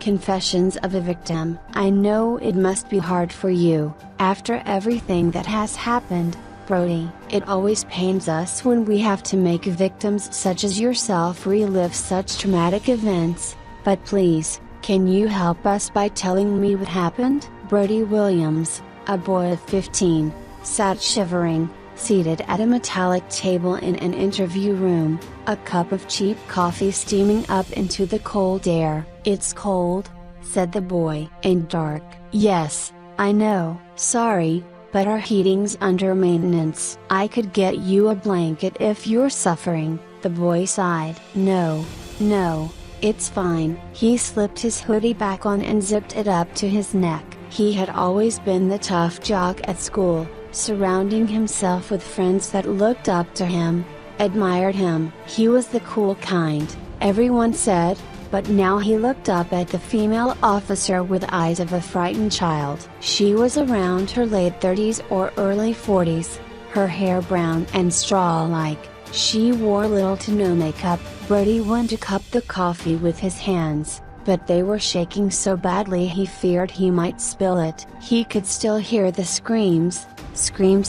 Confessions of a Victim. I know it must be hard for you, after everything that has happened, Brody. It always pains us when we have to make victims such as yourself relive such traumatic events, but please, can you help us by telling me what happened? Brody Williams, a boy of 15, sat shivering, seated at a metallic table in an interview room, a cup of cheap coffee steaming up into the cold air. "It's cold," said the boy. "And dark." "Yes, I know." "Sorry, but our heating's under maintenance." "I could get you a blanket if you're suffering," the boy sighed. No, it's fine." He slipped his hoodie back on and zipped it up to his neck. He had always been the tough jock at school, surrounding himself with friends that looked up to him, admired him. He was the cool kind, everyone said, but now he looked up at the female officer with eyes of a frightened child. She was around her late 30s or early 40s, her hair brown and straw-like. She wore little to no makeup. Brody went to cup the coffee with his hands, but they were shaking so badly he feared he might spill it. He could still hear the screams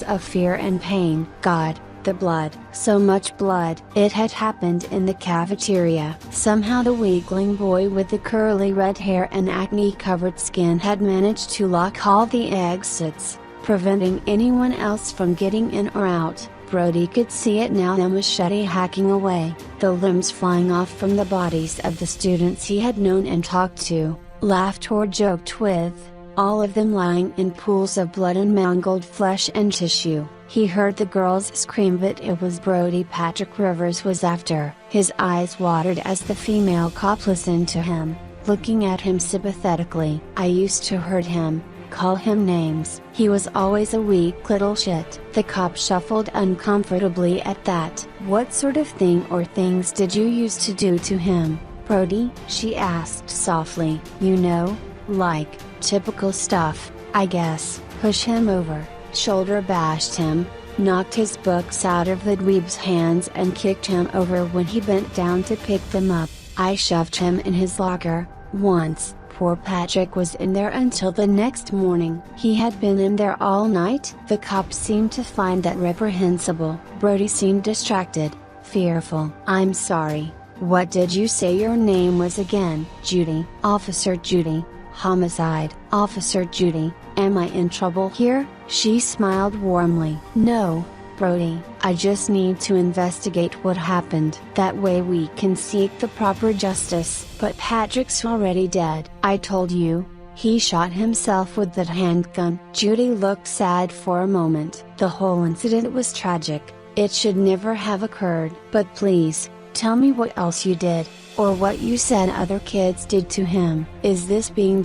of fear and pain. God, the blood. So much blood. It had happened in the cafeteria. Somehow the weakling boy with the curly red hair and acne-covered skin had managed to lock all the exits, preventing anyone else from getting in or out. Brody could see it now, the machete hacking away, the limbs flying off from the bodies of the students he had known and talked to, laughed or joked with, all of them lying in pools of blood and mangled flesh and tissue. He heard the girls scream, but it was Brody Patrick Rivers was after. His eyes watered as the female cop listened to him, looking at him sympathetically. "I used to hurt him, call him names. He was always a weak little shit." The cop shuffled uncomfortably at that. "What sort of thing or things did you used to do to him, Brody?" she asked softly. "You know, like, typical stuff, I guess. Push him over, shoulder bashed him, knocked his books out of the dweeb's hands and kicked him over when he bent down to pick them up. I shoved him in his locker, once." Poor Patrick was in there until the next morning. He had been in there all night? The cop seemed to find that reprehensible. Brody seemed distracted, fearful. "I'm sorry, what did you say your name was again?" "Judy." "Officer Judy. Homicide." "Officer Judy, am I in trouble here?" She smiled warmly. "No, Brody, I just need to investigate what happened. That way we can seek the proper justice." "But Patrick's already dead." "I told you, he shot himself with that handgun." Judy looked sad for a moment. "The whole incident was tragic. It should never have occurred. But please, tell me what else you did, or what you said other kids did to him. Is this being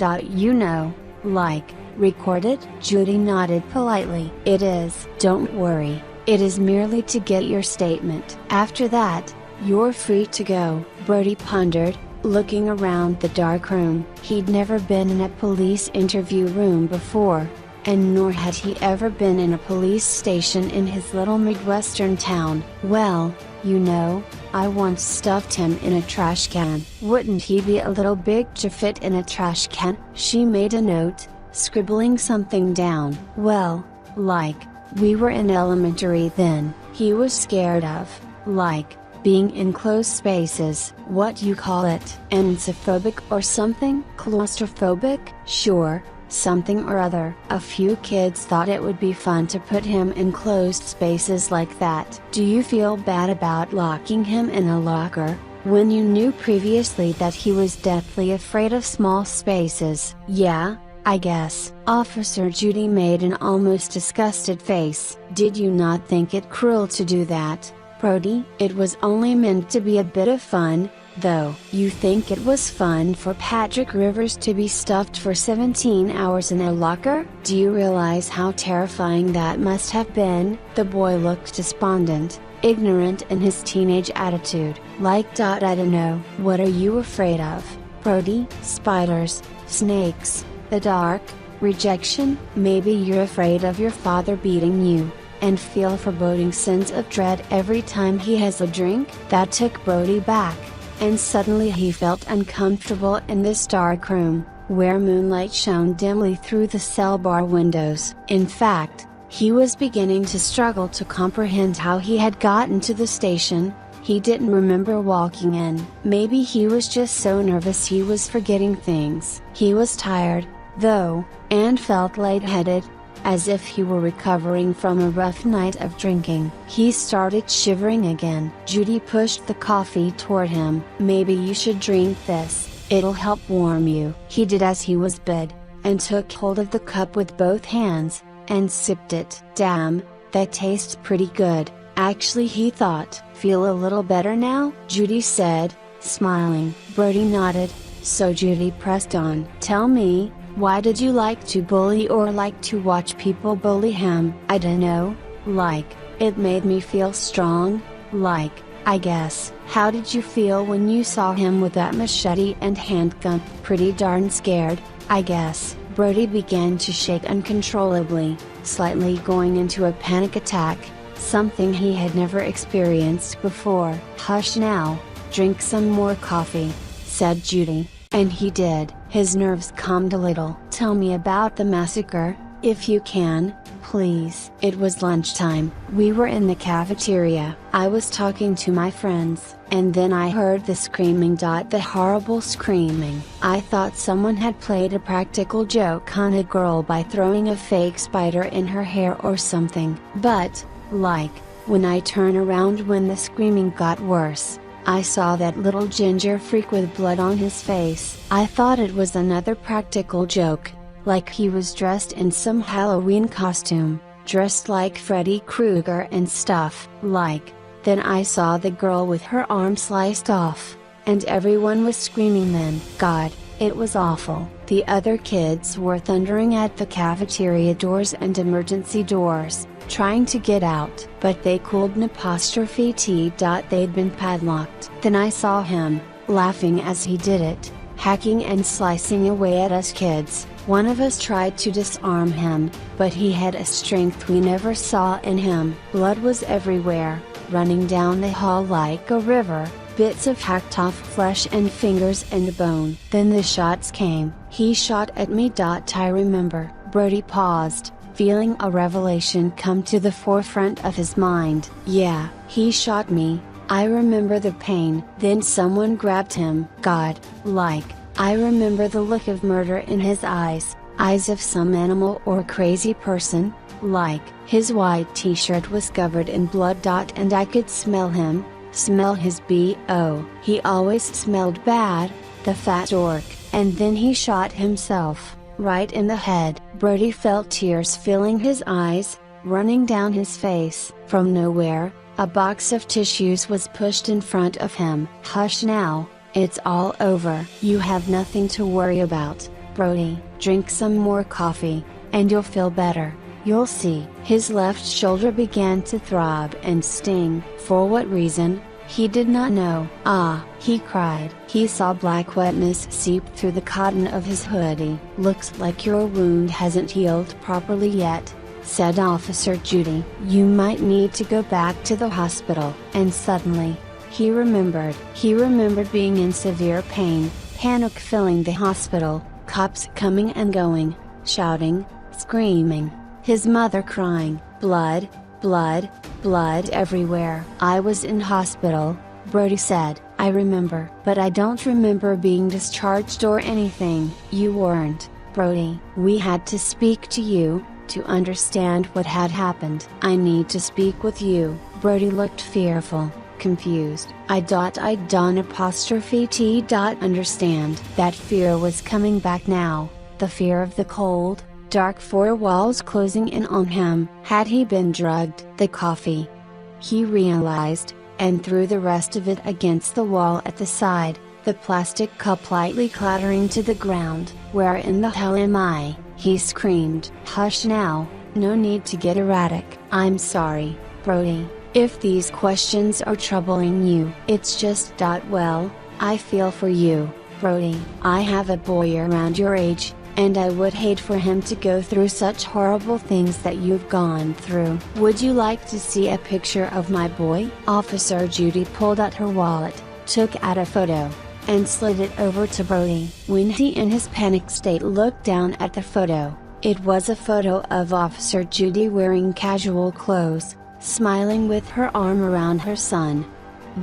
like, recorded?" Judy nodded politely. "It is." "Don't worry. It is merely to get your statement. After that, you're free to go." Brody pondered, looking around the dark room. He'd never been in a police interview room before, and nor had he ever been in a police station in his little Midwestern town. "Well, you know, I once stuffed him in a trash can." "Wouldn't he be a little big to fit in a trash can?" She made a note, scribbling something down. "Well, like, we were in elementary then. He was scared of, like, being in closed spaces." "What you call it? Ensophobic or something?" "Claustrophobic?" "Sure, something or other." A few kids thought it would be fun to put him in closed spaces like that. "Do you feel bad about locking him in a locker, when you knew previously that he was deathly afraid of small spaces?" "Yeah, I guess." Officer Judy made an almost disgusted face. "Did you not think it cruel to do that, Brody?" "It was only meant to be a bit of fun, though." "You think it was fun for Patrick Rivers to be stuffed for 17 hours in a locker? Do you realize how terrifying that must have been?" The boy looked despondent, ignorant in his teenage attitude. Like, I don't know. "What are you afraid of, Brody?" "Spiders, snakes, the dark, rejection." "Maybe you're afraid of your father beating you, and feel a foreboding sense of dread every time he has a drink?" That took Brody back. and suddenly he felt uncomfortable in this dark room, where moonlight shone dimly through the cell bar windows. In fact, he was beginning to struggle to comprehend how he had gotten to the station. He didn't remember walking in. Maybe he was just so nervous he was forgetting things. He was tired, though, and felt lightheaded, as if he were recovering from a rough night of drinking. He started shivering again. Judy pushed the coffee toward him. "Maybe you should drink this, it'll help warm you." He did as he was bid, and took hold of the cup with both hands, and sipped it. "Damn, that tastes pretty good, actually," he thought. "Feel a little better now?" Judy said, smiling. Brody nodded, so Judy pressed on. "Tell me, why did you like to bully or like to watch people bully him?" "I dunno, it made me feel strong, I guess." "How did you feel when you saw him with that machete and handgun?" "Pretty darn scared, I guess." Brody began to shake uncontrollably, slightly going into a panic attack, something he had never experienced before. "Hush now, drink some more coffee," said Judy, and he did. His nerves calmed a little. "Tell me about the massacre, if you can, please." "It was lunchtime. We were in the cafeteria. I was talking to my friends, and then I heard the screaming. The horrible screaming. I thought someone had played a practical joke on a girl by throwing a fake spider in her hair or something. But, when I turned around when the screaming got worse, I saw that little ginger freak with blood on his face. I thought it was another practical joke, like he was dressed in some Halloween costume, dressed like Freddy Krueger and stuff. Then I saw the girl with her arm sliced off, and everyone was screaming then. God, it was awful." The other kids were thundering at the cafeteria doors and emergency doors, trying to get out, but they couldn't. They'd been padlocked. Then I saw him, laughing as he did it, hacking and slicing away at us kids. One of us tried to disarm him, but he had a strength we never saw in him. Blood was everywhere, running down the hall like a river, bits of hacked off flesh and fingers and bone. Then the shots came. He shot at me. I remember. Brody paused, feeling a revelation come to the forefront of his mind. "Yeah, he shot me, I remember the pain." Then someone grabbed him. God, I remember the look of murder in his eyes of some animal or crazy person, his white t-shirt was covered in blood. And I could smell him, smell his B.O. He always smelled bad, the fat dork. And then he shot himself, right in the head. Brody felt tears filling his eyes, running down his face. From nowhere, a box of tissues was pushed in front of him. "Hush now, it's all over. You have nothing to worry about, Brody. Drink some more coffee, and you'll feel better, you'll see." His left shoulder began to throb and sting. For what reason, he did not know. "Ah!" he cried. He saw black wetness seep through the cotton of his hoodie. "Looks like your wound hasn't healed properly yet," said Officer Judy. "You might need to go back to the hospital." And suddenly, he remembered being in severe pain, panic filling the hospital, cops coming and going, shouting, screaming, his mother crying, blood, blood, blood everywhere. "I was in hospital," Brody said. "I remember. But I don't remember being discharged or anything." "You weren't, Brody. We had to speak to you, to understand what had happened." "I need to speak with you." Brody looked fearful, confused. I don't understand. That fear was coming back now, the fear of the cold, dark four walls closing in on him. Had he been drugged? The coffee, he realized, and threw the rest of it against the wall at the side, the plastic cup lightly clattering to the ground. "Where in the hell am I?" he screamed. "Hush now, no need to get erratic." "I'm sorry, Brody, if these questions are troubling you." "It's just well, I feel for you, Brody. I have a boy around your age, and I would hate for him to go through such horrible things that you've gone through. Would you like to see a picture of my boy?" Officer Judy pulled out her wallet, took out a photo, and slid it over to Brody. When he in his panic state looked down at the photo, it was a photo of Officer Judy wearing casual clothes, smiling with her arm around her son.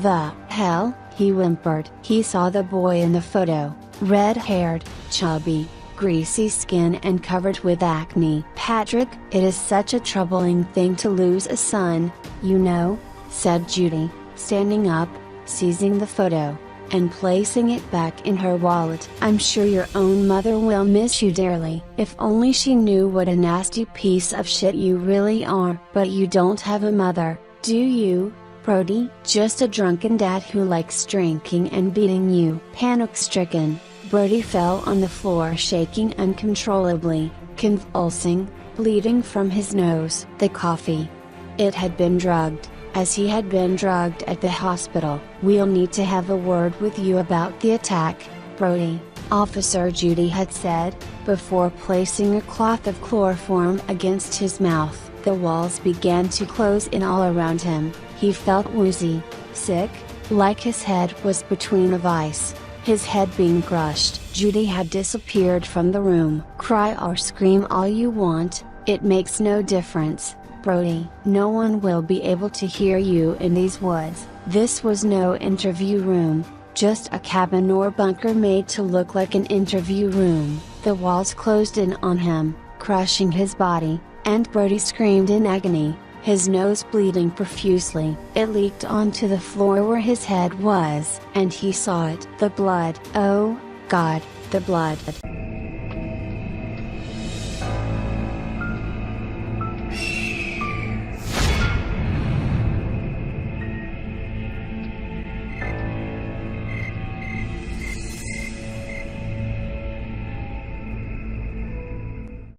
"The hell?" he whimpered. He saw the boy in the photo, red-haired, chubby, greasy skin and covered with acne. "Patrick, it is such a troubling thing to lose a son, you know," said Judy, standing up, seizing the photo, and placing it back in her wallet. "I'm sure your own mother will miss you dearly. If only she knew what a nasty piece of shit you really are." "But you don't have a mother, do you, Brody?" "Just a drunken dad who likes drinking and beating you." Panic-stricken, Brody fell on the floor shaking uncontrollably, convulsing, bleeding from his nose. The coffee. It had been drugged, as he had been drugged at the hospital. "We'll need to have a word with you about the attack, Brody," Officer Judy had said, before placing a cloth of chloroform against his mouth. The walls began to close in all around him. He felt woozy, sick, like his head was between a vice, his head being crushed. Judy had disappeared from the room. "Cry or scream all you want, it makes no difference, Brody. No one will be able to hear you in these woods." This was no interview room, just a cabin or bunker made to look like an interview room. The walls closed in on him, crushing his body, and Brody screamed in agony, his nose bleeding profusely. It leaked onto the floor where his head was, and he saw it. The blood. Oh, God, the blood.